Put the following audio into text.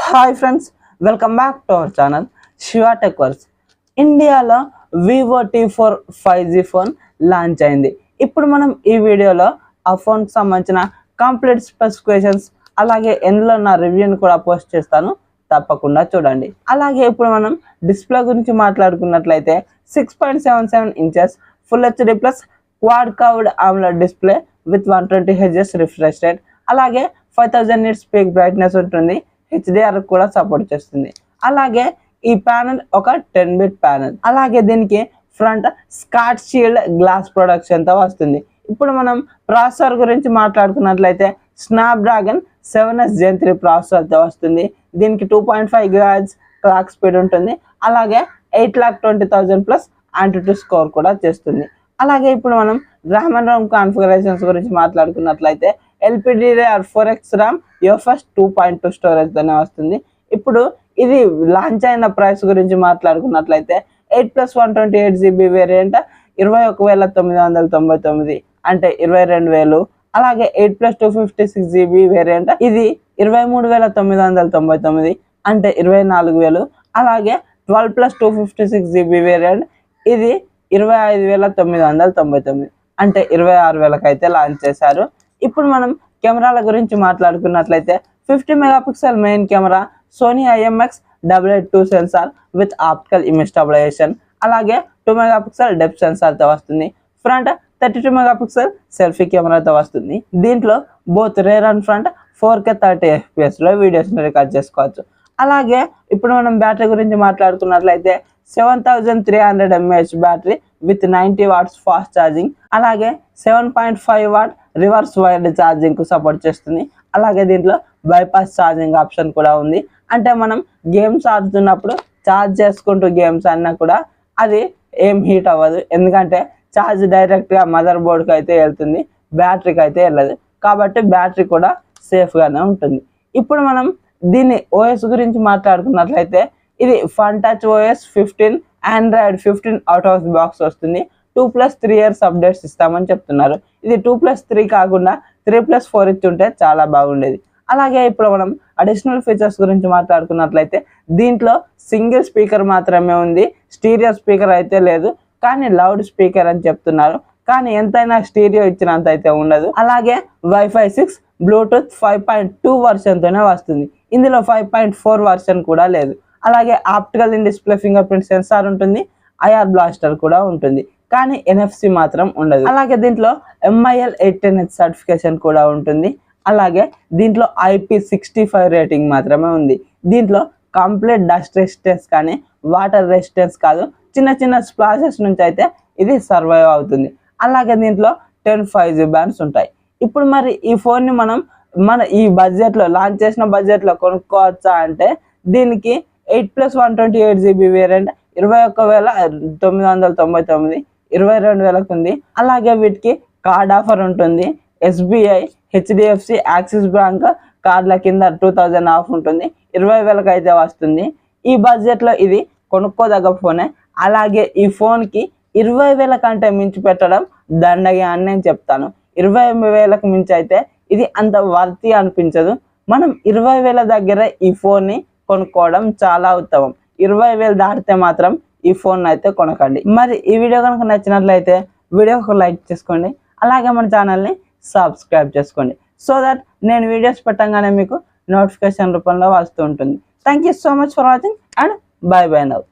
Hi friends, welcome back to our channel Shiva tech works. ఇండియాలో Vivo T4 5G phone launch అయింది. ఇప్పుడు మనం ఈ వీడియోలో ఆ ఫోన్కి సంబంధించిన కంప్లీట్ స్పెసిఫికేషన్స్ అలాగే ఎందులో నా రివ్యూని కూడా పోస్ట్ చేస్తాను, తప్పకుండా చూడండి. అలాగే ఇప్పుడు మనం డిస్ప్లే గురించి మాట్లాడుకున్నట్లయితే 6.77 inches full HD plus quad curved AMOLED display with 120 Hz refresh rate, అలాగే 5000 నిట్స్ పీక్ బ్రైట్నెస్ ఉంటుంది. HDR కూడా సపోర్ట్ చేస్తుంది. అలాగే ఈ ప్యానెల్ ఒక 10-bit ప్యానెల్. అలాగే దీనికి front Scott shield glass production తో వస్తుంది. ఇప్పుడు మనం ప్రాసెసర్ గురించి మాట్లాడుకున్నట్లయితే స్నాప్డ్రాగన్ 7S Gen 3 ప్రాసెసర్ తో వస్తుంది. దీనికి 2.5 GHz క్లాక్ స్పీడ్ ఉంటుంది. అలాగే 8,20,000 ప్లస్ AnTuTu స్కోర్ కూడా చేస్తుంది. అలాగే ఇప్పుడు మనం ర్యామ్ అండ్ రోమ్ కాన్ఫిగరేషన్స్ గురించి మాట్లాడుకున్నట్లయితే LPDDR4X ర్యామ్ UFS 2.2 స్టోరేజ్ తోనే వస్తుంది. ఇప్పుడు ఇది లాంచ్ అయిన ప్రైస్ గురించి మాట్లాడుకున్నట్లయితే 8+128GB వేరియంట్ 21,999 అంటే 22,000. అలాగే 8+256GB వేరియంట్ ఇది 23,999 అంటే 24,000. అలాగే 12+256GB వేరియంట్ ఇది 25,999 అంటే 26,000 అయితే లాంచ్ చేశారు. ఇప్పుడు మనం కెమెరాల గురించి మాట్లాడుకున్నట్లయితే 50 megapixel main camera, Sony IMX882 sensor with optical image stabilisation, అలాగే 2 మెగాపిక్సెల్ డెప్త్ సెన్సార్తో వస్తుంది. ఫ్రంట్ 32 మెగాపిక్సెల్ సెల్ఫీ కెమెరాతో వస్తుంది. దీంట్లో both rare and front 4K 30 FPS లో వీడియోస్ని రికార్డ్ చేసుకోవచ్చు. అలాగే ఇప్పుడు మనం బ్యాటరీ గురించి మాట్లాడుకున్నట్లయితే 7300 mAh battery with 90 watts fast charging, అలాగే 7.5 watt రివర్స్ వైర్డ్ ఛార్జింగ్ కు సపోర్ట్ చేస్తుంది. అలాగే దీంట్లో బైపాస్ ఛార్జింగ్ ఆప్షన్ కూడా ఉంది. అంటే మనం గేమ్స్ ఆడుతున్నప్పుడు ఛార్జ్ చేసుకుంటూ గేమ్స్ అన్నా కూడా అది ఏం హీట్ అవ్వదు, ఎందుకంటే ఛార్జ్ డైరెక్ట్గా మదర్ బోర్డ్కి అయితే వెళ్తుంది, బ్యాటరీకి అయితే వెళ్ళదు. కాబట్టి బ్యాటరీ కూడా సేఫ్గానే ఉంటుంది. ఇప్పుడు మనం దీని ఓఎస్ గురించి మాట్లాడుకున్నట్లయితే ఇది FunTouch OS 15 Android 15 out of the box వస్తుంది. 2+3 years అప్డేట్స్ ఇస్తామని చెప్తున్నారు. ఇది 2+3 కాకుండా 3+4 ఇచ్చి ఉంటే చాలా బాగుండేది. అలాగే ఇప్పుడు మనం అడిషనల్ ఫీచర్స్ గురించి మాట్లాడుకున్నట్లయితే దీంట్లో సింగిల్ స్పీకర్ మాత్రమే ఉంది, స్టీరియో స్పీకర్ అయితే లేదు. కానీ లౌడ్ స్పీకర్ అని చెప్తున్నారు, కానీ ఎంతైనా స్టీరియో ఇచ్చినంత అయితే ఉండదు. అలాగే Wi-Fi 6 బ్లూటూత్ 5.2 వర్షన్తోనే వస్తుంది. ఇందులో 5.4 వర్షన్ కూడా లేదు. అలాగే optical in display finger print censor ఉంటుంది, IR బ్లాస్టర్ కూడా ఉంటుంది, కానీ NFC మాత్రం ఉండదు. అలాగే దీంట్లో MIL 810H సర్టిఫికేషన్ కూడా ఉంటుంది. అలాగే దీంట్లో IP65 రేటింగ్ మాత్రమే ఉంది. దీంట్లో కంప్లీట్ డస్ట్ రెసిస్టెన్స్ కానీ వాటర్ రెసిస్టెన్స్ కాదు, చిన్న చిన్న స్ప్లాషెస్ నుంచి అయితే ఇది సర్వైవ్ అవుతుంది. అలాగే దీంట్లో 10 5G బ్యాండ్స్ ఉంటాయి. ఇప్పుడు మరి ఈ ఫోన్ని మనం మన ఈ బడ్జెట్లో లాంచ్ చేసిన బడ్జెట్లో కొనుక్కోవచ్చా అంటే దీనికి 8+128GB వేరియంట్ 21,999 22,000 ఉంది. అలాగే వీటికి కార్డ్ ఆఫర్ ఉంటుంది. SBI, HDFC, యాక్సిస్ బ్యాంక్ కార్డుల కింద 2000 ఆఫ్ ఉంటుంది. 20,000 అయితే వస్తుంది. ఈ బడ్జెట్లో ఇది కొనుక్కోదగ్గ ఫోనే. అలాగే ఈ ఫోన్కి 20,000 కంటే మించి పెట్టడం దండగా అని నేను చెప్తాను. 20,000 మించి అయితే ఇది అంత వర్తి అనిపించదు. మనం 20,000 దగ్గర ఈ ఫోన్ని కొనుక్కోవడం చాలా ఉత్తమం. 20,000 దాటితే మాత్రం ఈ ఫోన్ అయితే కొనకండి. మరి ఈ వీడియో కనుక నచ్చినట్లయితే వీడియోకి లైక్ చేసుకోండి, అలాగే మన ఛానల్ని సబ్స్క్రైబ్ చేసుకోండి, సో దట్ నేను వీడియోస్ పెట్టగానే మీకు నోటిఫికేషన్ రూపంలో వస్తూ ఉంటుంది. Thank you so much for watching and by by now.